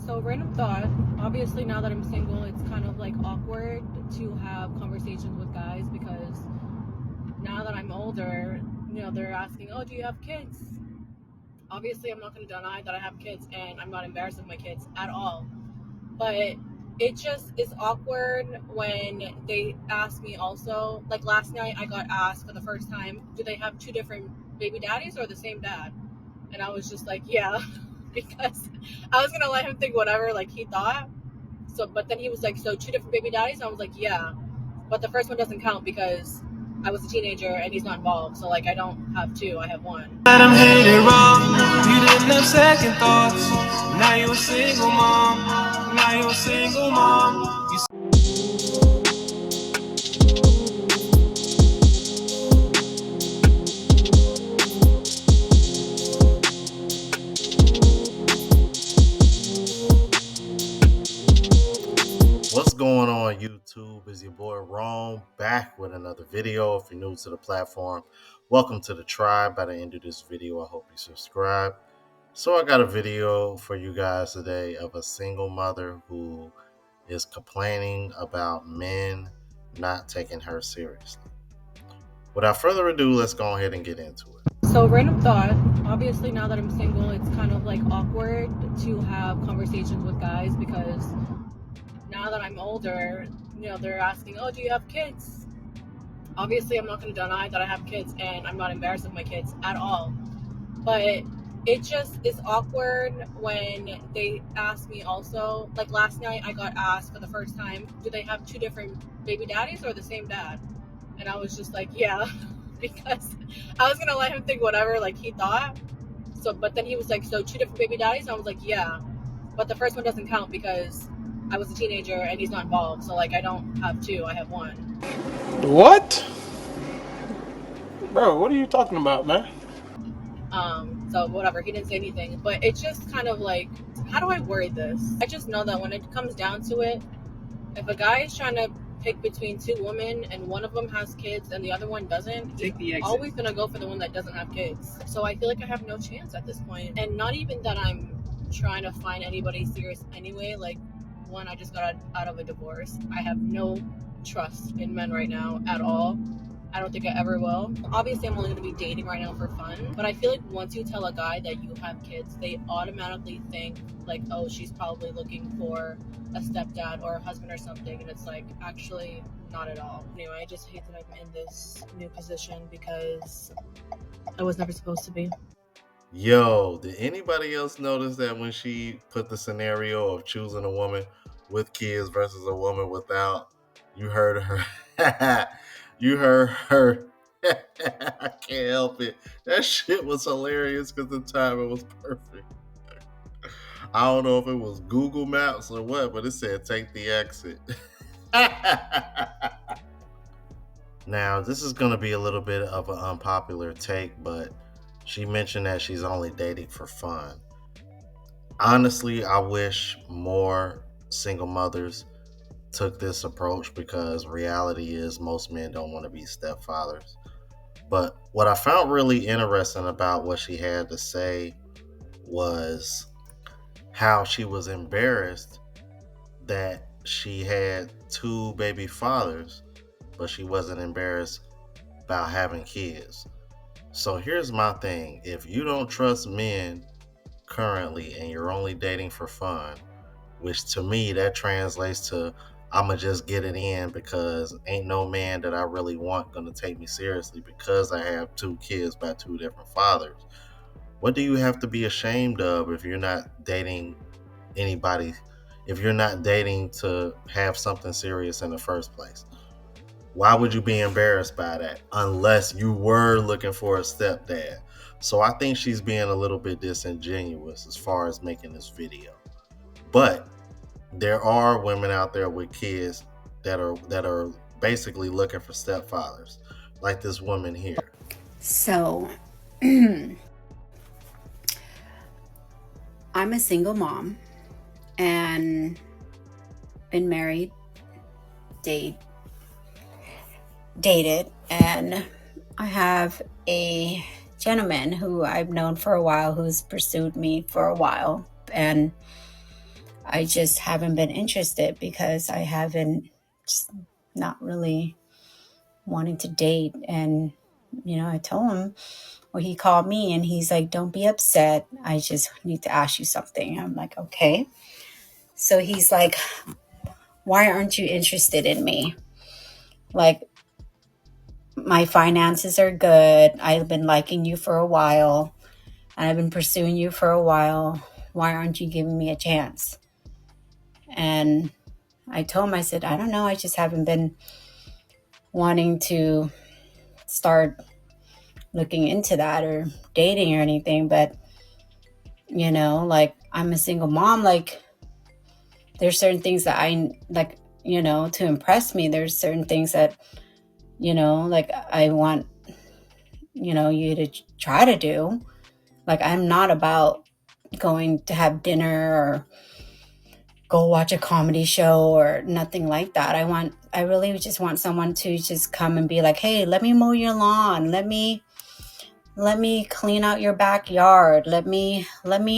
So, random thought. Obviously, now that I'm single, it's kind of like awkward to have conversations with guys because now that I'm older, they're asking, "Oh, do you have kids?" Obviously, I'm not going to deny that I have kids and I'm not embarrassed of my kids at all. But it just is awkward when they ask me also. Like last night, I got asked for the first time, do they have two different baby daddies or the same dad? And I was just like, yeah, because I was going to let him think whatever like he thought. So, but then he was like, so two different baby daddies? I was like, yeah, but the first one doesn't count because I was a teenager and he's not involved. So, like, I don't have two, I have one. Let him hit it wrong. You didn't have second thoughts. Now you're a single mom. Now you're a single mom. What's going on YouTube? Is your boy Rome back with another video. If you're new to the platform, welcome to the tribe. By the end of this video, I hope you subscribe. So I got a video for you guys today of a single mother who is complaining about men not taking her seriously. Without further ado, let's go ahead and get into it. So, random thought. Obviously, now that I'm single, it's kind of like awkward to have conversations with guys because now that I'm older, they're asking, "Oh, do you have kids?" Obviously, I'm not going to deny that I have kids and I'm not embarrassed of my kids at all. But it just is awkward when they ask me also. Like last night, I got asked for the first time, do they have two different baby daddies or the same dad? And I was just like, yeah, because I was going to let him think whatever like he thought. So, but then he was like, so two different baby daddies? I was like, yeah, but the first one doesn't count because I was a teenager and he's not involved. So, like, I don't have two, I have one. What? Bro, what are you talking about, man? So whatever, he didn't say anything, but it's just kind of like, how do I word this? I just know that when it comes down to it, if a guy is trying to pick between two women and one of them has kids and the other one doesn't, he's always gonna go for the one that doesn't have kids. So I feel like I have no chance at this point. And not even that I'm trying to find anybody serious anyway. Like, one, I just got out of a divorce. I have no trust in men right now at all. I don't think I ever will. Obviously, I'm only going to be dating right now for fun. But I feel like once you tell a guy that you have kids, they automatically think, like, oh, she's probably looking for a stepdad or a husband or something. And it's like, actually, not at all. Anyway, I just hate that I'm in this new position because I was never supposed to be. Yo, did anybody else notice that when she put the scenario of choosing a woman with kids versus a woman without, you heard her? You heard her. I can't help it. That shit was hilarious because the timing was perfect. I don't know if it was Google Maps or what, but it said take the exit. Now, this is going to be a little bit of an unpopular take, but she mentioned that she's only dating for fun. Honestly, I wish more single mothers took this approach because reality is most men don't want to be stepfathers. But what I found really interesting about what she had to say was how she was embarrassed that she had two baby fathers, but she wasn't embarrassed about having kids. So here's my thing. If you don't trust men currently and you're only dating for fun, which to me that translates to I'ma just get it in because ain't no man that I really want gonna take me seriously because I have two kids by two different fathers. What do you have to be ashamed of if you're not dating anybody, if you're not dating to have something serious in the first place? Why would you be embarrassed by that unless you were looking for a stepdad? So I think she's being a little bit disingenuous as far as making this video. But there are women out there with kids that are basically looking for stepfathers, like this woman here. So, I'm a single mom and been married, dated, and I have a gentleman who I've known for a while who's pursued me for a while, and I just haven't been interested because I haven't, just not really wanting to date. And, I told him, or he called me and he's like, don't be upset. I just need to ask you something. I'm like, okay. So he's like, why aren't you interested in me? Like, my finances are good. I've been liking you for a while and I've been pursuing you for a while. Why aren't you giving me a chance? And I told him, I said, I don't know. I just haven't been wanting to start looking into that or dating or anything. But, like, I'm a single mom. Like, there's certain things that I like, to impress me. There's certain things that, like I want, you to try to do. Like, I'm not about going to have dinner or go watch a comedy show or nothing like that. I really just want someone to just come and be like, hey, let me mow your lawn. Let me clean out your backyard. Let me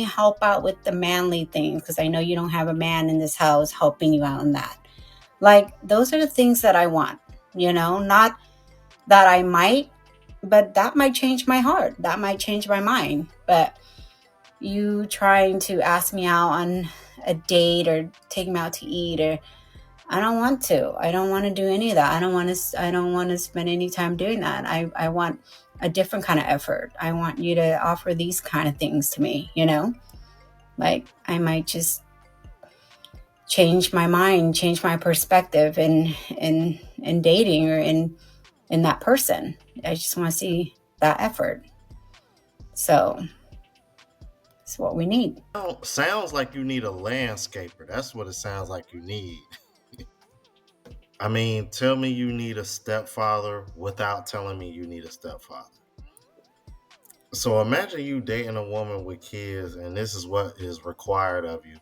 help out with the manly things, because I know you don't have a man in this house helping you out in that. Like, those are the things that I want, not that I might, but that might change my heart. That might change my mind. But you trying to ask me out on a date or take me out to eat, or I don't want to. I don't want to do any of that. I don't want to spend any time doing that. I want a different kind of effort. I want you to offer these kind of things to me, Like, I might just change my mind, change my perspective in dating or in that person. I just want to see that effort. So it's what we need. Oh, sounds like you need a landscaper. That's what it sounds like you need. I mean, tell me you need a stepfather without telling me you need a stepfather. So imagine you dating a woman with kids and this is what is required of you.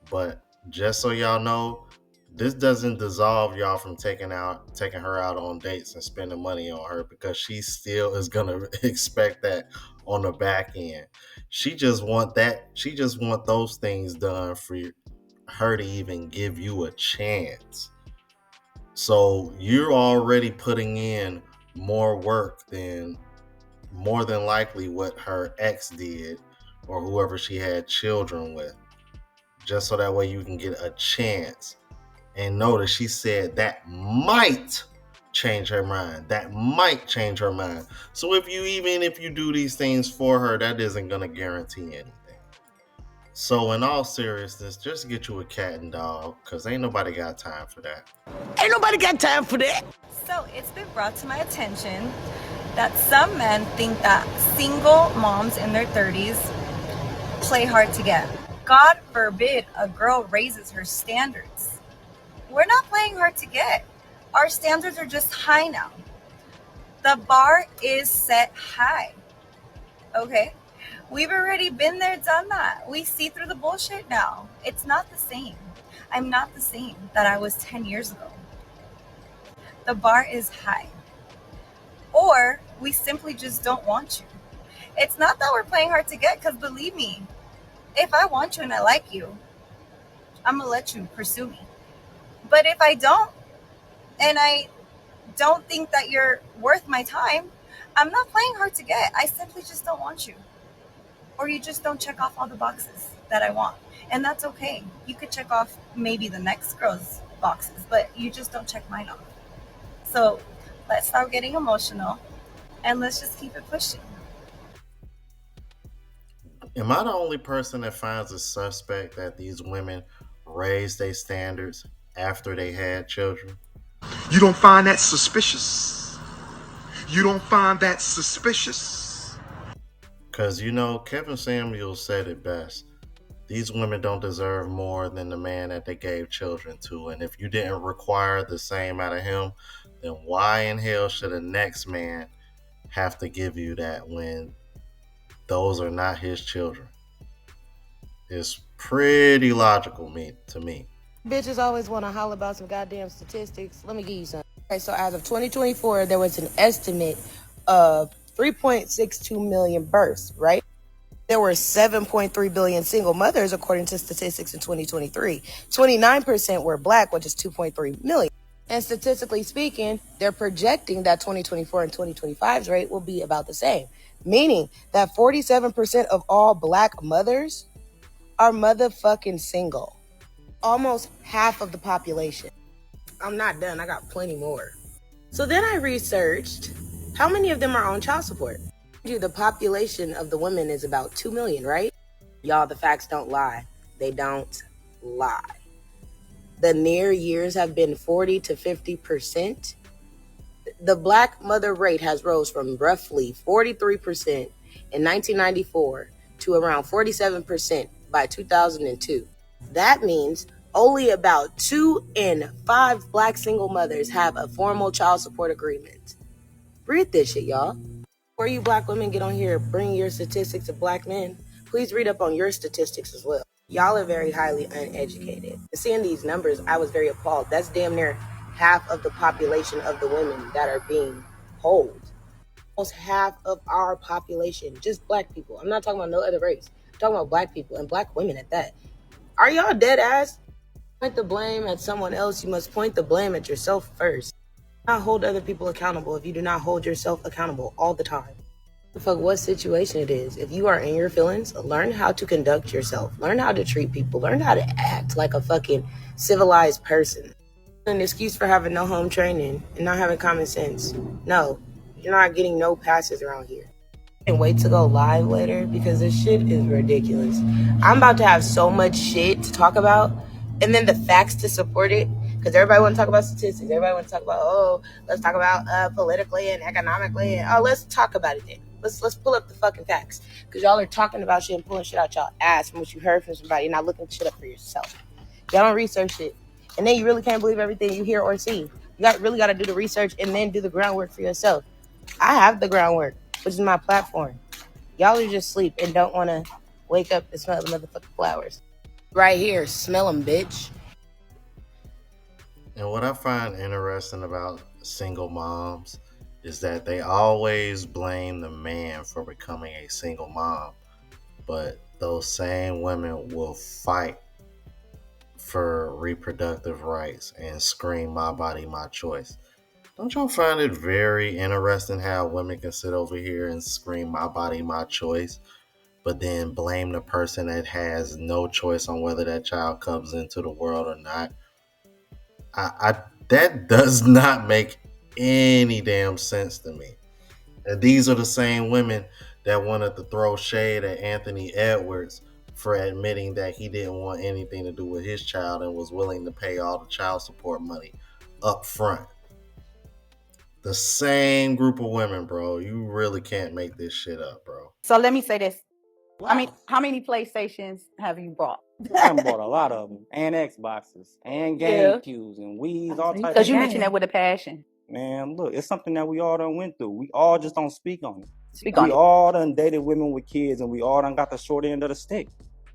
But just so y'all know, this doesn't dissolve y'all from taking her out on dates and spending money on her, because she still is gonna expect that on the back end. She just want those things done for her to even give you a chance. So you're already putting in more work than more than likely what her ex did or whoever she had children with, just so that way you can get a chance. And notice she said that might change her mind. That might change her mind. So even if you do these things for her, that isn't gonna guarantee anything. So in all seriousness, just get you a cat and dog, cause ain't nobody got time for that. Ain't nobody got time for that. So it's been brought to my attention that some men think that single moms in their 30s play hard to get. God forbid a girl raises her standards. We're not playing hard to get. Our standards are just high now. The bar is set high. Okay? We've already been there, done that. We see through the bullshit now. It's not the same. I'm not the same that I was 10 years ago. The bar is high. Or we simply just don't want you. It's not that we're playing hard to get, because believe me, if I want you and I like you, I'm going to let you pursue me. But if I don't, and I don't think that you're worth my time, I'm not playing hard to get. I simply just don't want you. Or you just don't check off all the boxes that I want. And that's okay. You could check off maybe the next girl's boxes, but you just don't check mine off. So let's stop getting emotional and let's just keep it pushing. Am I the only person that finds it suspect that these women raise their standards after they had children? You don't find that suspicious? You don't find that suspicious? Because, Kevin Samuels said it best. These women don't deserve more than the man that they gave children to. And if you didn't require the same out of him, then why in hell should the next man have to give you that when those are not his children? It's pretty logical to me. Bitches always want to holler about some goddamn statistics. Let me give you some. Okay, so as of 2024, there was an estimate of 3.62 million births, right? There were 7.3 billion single mothers, according to statistics in 2023. 29% were black, which is 2.3 million. And statistically speaking, they're projecting that 2024 and 2025's rate will be about the same, meaning that 47% of all black mothers are motherfucking single. Almost half of the population. I'm not done. I got plenty more. So then I researched how many of them are on child support. The population of the women is about 2 million, right? Y'all, the facts don't lie. They don't lie. The near years have been 40 to 50%. The black mother rate has rose from roughly 43% in 1994 to around 47% by 2002. That means only about 2 in 5 black single mothers have a formal child support agreement. Read this shit, y'all. Before you black women get on here, bring your statistics of black men, please read up on your statistics as well. Y'all are very highly uneducated. Seeing these numbers, I was very appalled. That's damn near half of the population of the women that are being polled. Almost half of our population, just black people. I'm not talking about no other race. I'm talking about black people and black women at that. Are y'all dead ass? Point the blame at someone else. You must point the blame at yourself first. Do not hold other people accountable if you do not hold yourself accountable all the time. Fuck what situation it is. If you are in your feelings, learn how to conduct yourself. Learn how to treat people. Learn how to act like a fucking civilized person. An excuse for having no home training and not having common sense. No, you're not getting no passes around here. And wait to go live later because this shit is ridiculous. I'm about to have so much shit to talk about and then the facts to support it because everybody want to talk about statistics. Everybody want to talk about, let's talk about politically and economically. And, let's talk about it then. Let's pull up the fucking facts because y'all are talking about shit and pulling shit out y'all ass from what you heard from somebody. You're not looking shit up for yourself. Y'all don't research it. And then you really can't believe everything you hear or see. You really got to do the research and then do the groundwork for yourself. I have the groundwork, which is my platform. Y'all are just asleep and don't want to wake up and smell the motherfucking flowers. Right here, smell them, bitch. And what I find interesting about single moms is that they always blame the man for becoming a single mom, but those same women will fight for reproductive rights and scream "my body, my choice." Don't y'all find it very interesting how women can sit over here and scream "my body, my choice," but then blame the person that has no choice on whether that child comes into the world or not? I that does not make any damn sense to me. And these are the same women that wanted to throw shade at Anthony Edwards for admitting that he didn't want anything to do with his child and was willing to pay all the child support money up front. The same group of women, bro. You really can't make this shit up, bro. So let me say this. I mean, how many PlayStations have you bought? I bought a lot of them, and Xboxes, and GameCubes, and Wii's, all types of Because you mentioned that with a passion. Man, look, it's something that we all done went through. We all just don't speak on it. Speak on We it. all done dated women with kids, and we all done got the short end of the stick.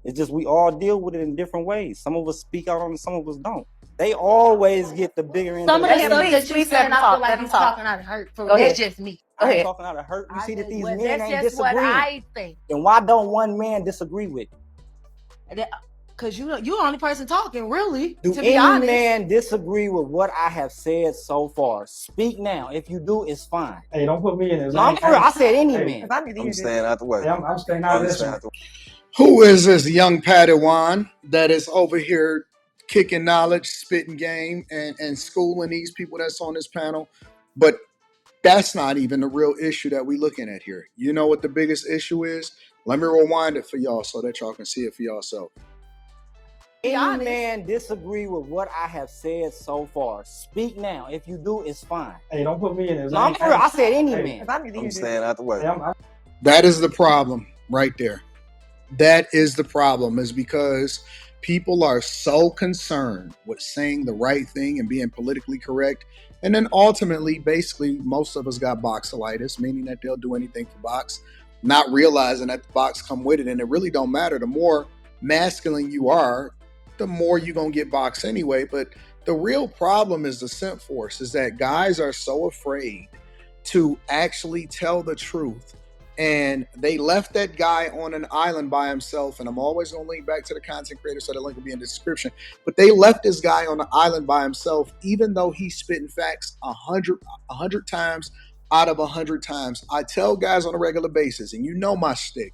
It's just we all deal with it in different ways. Some of us speak out on it, some of us don't. They always get the bigger end Some of of the the stick. stuff that you said, I feel like I'm talking out of hurt. That's just me. I ain't talking out of hurt. You see that these men ain't That's just what disagreeing. I think. Then why don't one man disagree with it? Because you're the only person talking, really, Do to be any honest. man disagree with what I have said so far? Speak now. If you do, it's fine. Hey, don't put me in this. No, I'm for real. I said any man. I'm staying out the way. Hey, I'm staying out of this one. Who is this young Padawan that is over here kicking knowledge, spitting game, and schooling these people that's on this panel? But that's not even the real issue that we're looking at here. You know what the biggest issue is? Let me rewind it for y'all so that y'all can see it for yourself. Any man disagree with what I have said so far? Speak now. If you do, it's fine. Hey, don't put me in this. No, I'm for real. I said any man. I'm staying out the way. Hey, That is the problem right there. That is the problem, is because people are so concerned with saying the right thing and being politically correct. And then ultimately, basically, most of us got boxelitis, meaning that they'll do anything for box, not realizing that the box come with it. And it really don't matter. The more masculine you are, the more you're going to get box anyway. But the real problem is the simp force, is that guys are so afraid to actually tell the truth and they left that guy on an island by himself. And I'm always going to link back to the content creator, so the link will be in the description. But they left this guy on the island by himself, even though he's spitting facts 100 times out of 100 times. I tell guys on a regular basis, and you know my shtick,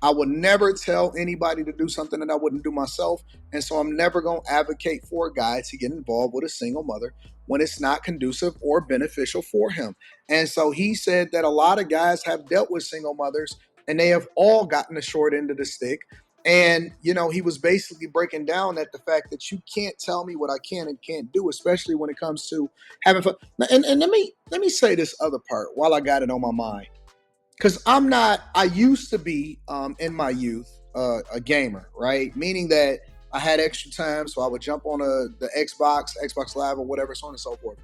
I would never tell anybody to do something that I wouldn't do myself. And so I'm never going to advocate for a guy to get involved with a single mother when it's not conducive or beneficial for him. And so he said that a lot of guys have dealt with single mothers and they have all gotten the short end of the stick. And, he was basically breaking down that the fact that you can't tell me what I can and can't do, especially when it comes to having fun. And let me say this other part while I got it on my mind. Because I used to be, in my youth, a gamer, right? Meaning that I had extra time, so I would jump on the Xbox Live or whatever, so on and so forth.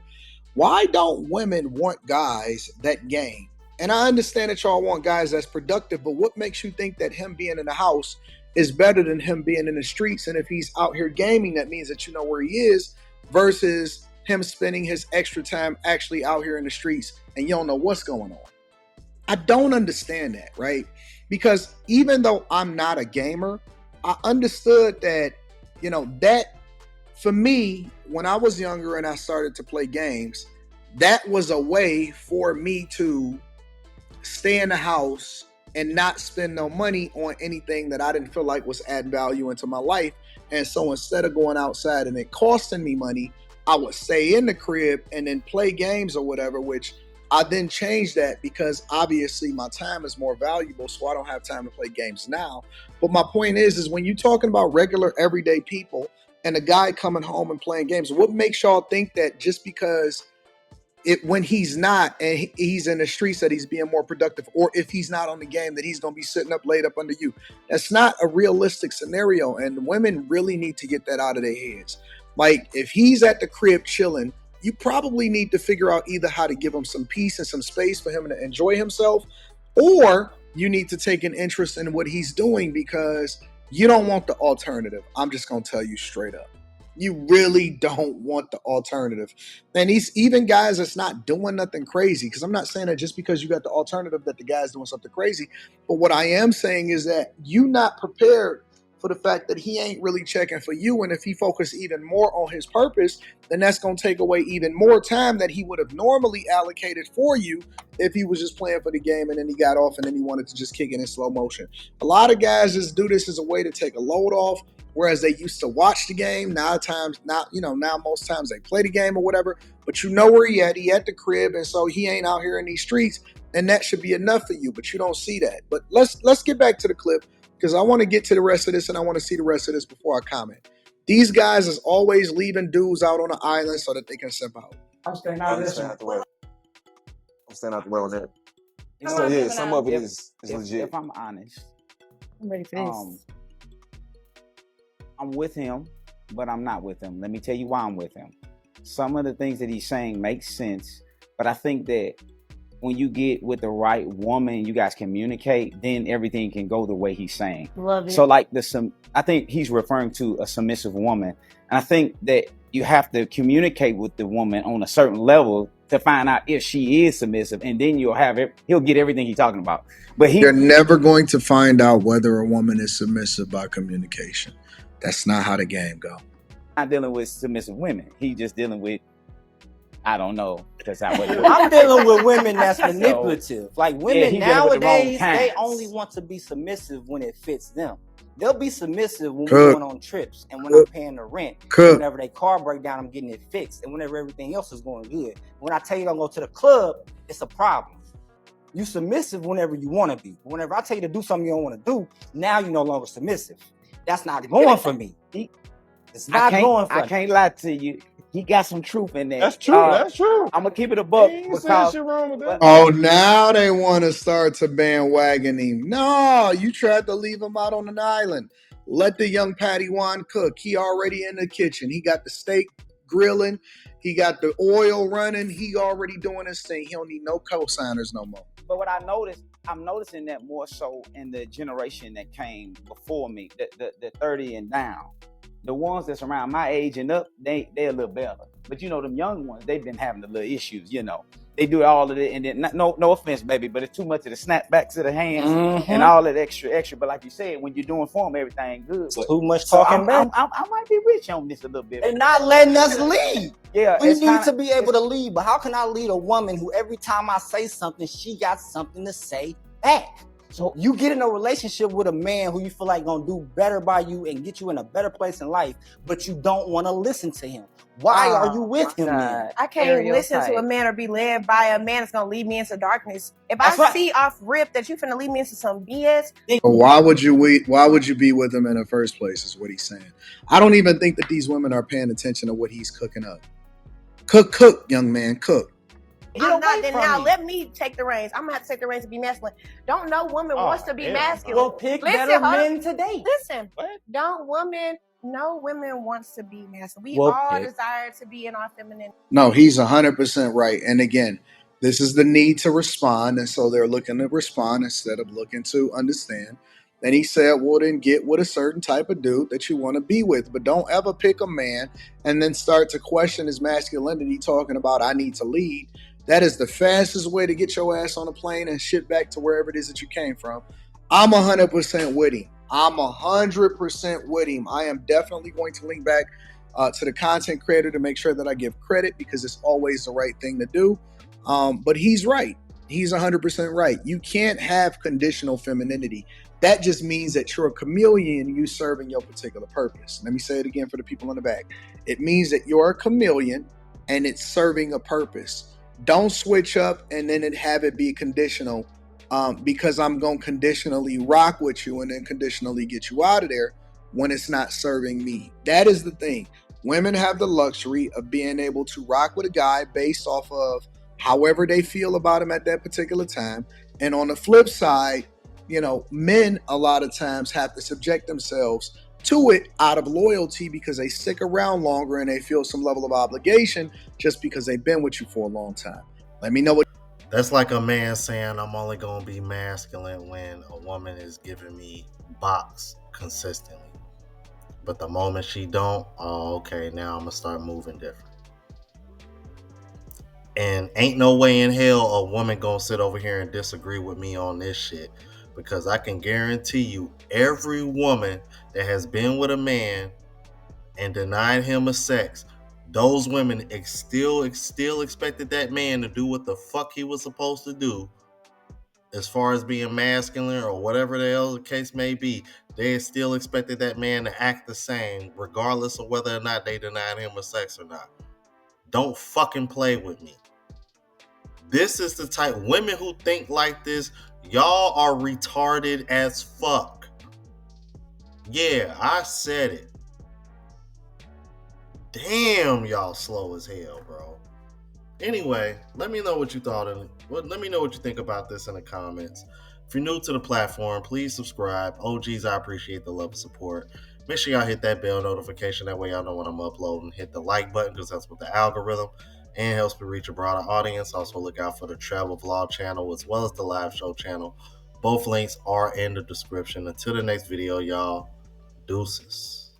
Why don't women want guys that game? And I understand that y'all want guys that's productive, but what makes you think that him being in the house is better than him being in the streets? And if he's out here gaming, that means that you know where he is, versus him spending his extra time actually out here in the streets and you don't know what's going on. I don't understand that, right? Because even though I'm not a gamer, I understood that, that for me, when I was younger and I started to play games, that was a way for me to stay in the house and not spend no money on anything that I didn't feel like was adding value into my life. And so instead of going outside and it costing me money, I would stay in the crib and then play games or whatever, which I then changed that because obviously my time is more valuable, so I don't have time to play games now. But my point is when you're talking about regular everyday people and a guy coming home and playing games, what makes y'all think that just because when he's not and he's in the streets that he's being more productive, or if he's not on the game that he's going to be sitting up laid up under you? That's not a realistic scenario, and women really need to get that out of their heads. Like, if he's at the crib chilling, you probably need to figure out either how to give him some peace and some space for him to enjoy himself, or you need to take an interest in what he's doing, because you don't want the alternative. I'm just going to tell you straight up. You really don't want the alternative. And these even guys that's not doing nothing crazy, because I'm not saying that just because you got the alternative that the guy's doing something crazy. But what I am saying is that you not prepared for the fact that he ain't really checking for you. And if he focused even more on his purpose, then that's going to take away even more time that he would have normally allocated for you if he was just playing for the game and then he got off and then he wanted to just kick it in slow motion. A lot of guys just do this as a way to take a load off, whereas they used to watch the game. Now most times they play the game or whatever, but you know where he at the crib, and so he ain't out here in these streets, and that should be enough for you, but you don't see that. But let's get back to the clip, because I want to get to the rest of this and I want to see the rest of this before I comment. These guys is always leaving dudes out on the island so that they can simp out. I'm staying out of this one. I'm staying out the way on that. You know So what? yeah, some of it is If legit. I'm honest, I'm ready for this. I'm with him, but I'm not with him. Let me tell you why I'm with him. Some of the things that he's saying makes sense, but I think that when you get with the right woman, you guys communicate, then everything can go the way he's saying. Love it. So like I think he's referring to a submissive woman. And I think that you have to communicate with the woman on a certain level to find out if she is submissive, and then he'll get everything he's talking about. But You're never going to find out whether a woman is submissive by communication. That's not how the game go. Not dealing with submissive women. He's just dealing with, I don't know. That's not what I'm dealing with women that's manipulative. Like women nowadays, they only want to be submissive when it fits them. They'll be submissive when we're going on trips and when I'm paying the rent. Whenever their car break down, I'm getting it fixed. And whenever everything else is going good. When I tell you don't go to the club, it's a problem. You submissive whenever you want to be. Whenever I tell you to do something you don't want to do, now you're no longer submissive. That's not going for me. It's not going for me. I can't lie to you. He got some truth in there. That's true. That's true. I'm gonna keep it a buck. Because, shit wrong with that. Oh, now they want to start to bandwagon him. No, you tried to leave him out on an island. Let the young Patty Wan cook. He already in the kitchen. He got the steak grilling. He got the oil running. He already doing his thing. He don't need no co-signers no more. But what I noticed, I'm noticing that more so in the generation that came before me, the 30 and down. The ones that's around my age and up, they a little better. But them young ones, they've been having the little issues, They do all of it, and then no offense, baby, but it's too much of the snapbacks of the hands and all that extra. But like you said, when you're doing form, everything good. But, too much talking back. I might be with you on this a little bit. They're not letting us lead. Yeah, we need to be able to lead. But how can I lead a woman who every time I say something, she got something to say back? So you get in a relationship with a man who you feel like gonna do better by you and get you in a better place in life, but you don't want to listen to him. Why are you with him then? I can't listen to a man or be led by a man that's gonna lead me into darkness. If That's I right. see off rip that you finna lead me into some BS, But why would you be with him in the first place? Is what he's saying. I don't even think that these women are paying attention to what he's cooking up. Cook, young man, cook. I'm not. Then now let me take the reins. I'm gonna have to take the reins to be masculine. Don't no woman wants to be masculine. Go pick better men today. Listen, no woman wants to be masculine. We all desire to be in our feminine. No, he's 100% right. And again, this is the need to respond, and so they're looking to respond instead of looking to understand. And he said, well, then get with a certain type of dude that you want to be with, but don't ever pick a man and then start to question his masculinity, talking about I need to lead. That is the fastest way to get your ass on a plane and shit back to wherever it is that you came from. I'm 100% with him. I'm 100% with him. I am definitely going to link back to the content creator to make sure that I give credit, because it's always the right thing to do. But he's right. He's 100% right. You can't have conditional femininity. That just means that you're a chameleon and you serving your particular purpose. Let me say it again for the people in the back. It means that you're a chameleon and it's serving a purpose. Don't switch up and then have it be conditional, because I'm going to conditionally rock with you and then conditionally get you out of there when it's not serving me. That is the thing. Women have the luxury of being able to rock with a guy based off of however they feel about him at that particular time. And on the flip side, men a lot of times have to subject themselves to it out of loyalty because they stick around longer and they feel some level of obligation just because they've been with you for a long time. Let me know what. That's like a man saying I'm only gonna be masculine when a woman is giving me box consistently. But the moment she don't, okay, now I'm gonna start moving different. And ain't no way in hell a woman gonna sit over here and disagree with me on this shit, because I can guarantee you every woman that has been with a man and denied him a sex, those women still expected that man to do what the fuck he was supposed to do as far as being masculine or whatever the hell the case may be. They still expected that man to act the same regardless of whether or not they denied him a sex or not. Don't fucking play with me. This is the type women who think like this, y'all are retarded as fuck. Yeah, I said it. Damn, y'all slow as hell, bro. Anyway, let me know what you thought and let me know what you think about this in the comments. If you're new to the platform, please subscribe. OGs, I appreciate the love and support. Make sure y'all hit that bell notification. That way y'all know when I'm uploading. Hit the like button because that's what the algorithm and helps me reach a broader audience. Also look out for the travel vlog channel as well as the live show channel. Both links are in the description. Until the next video, y'all. Deuces.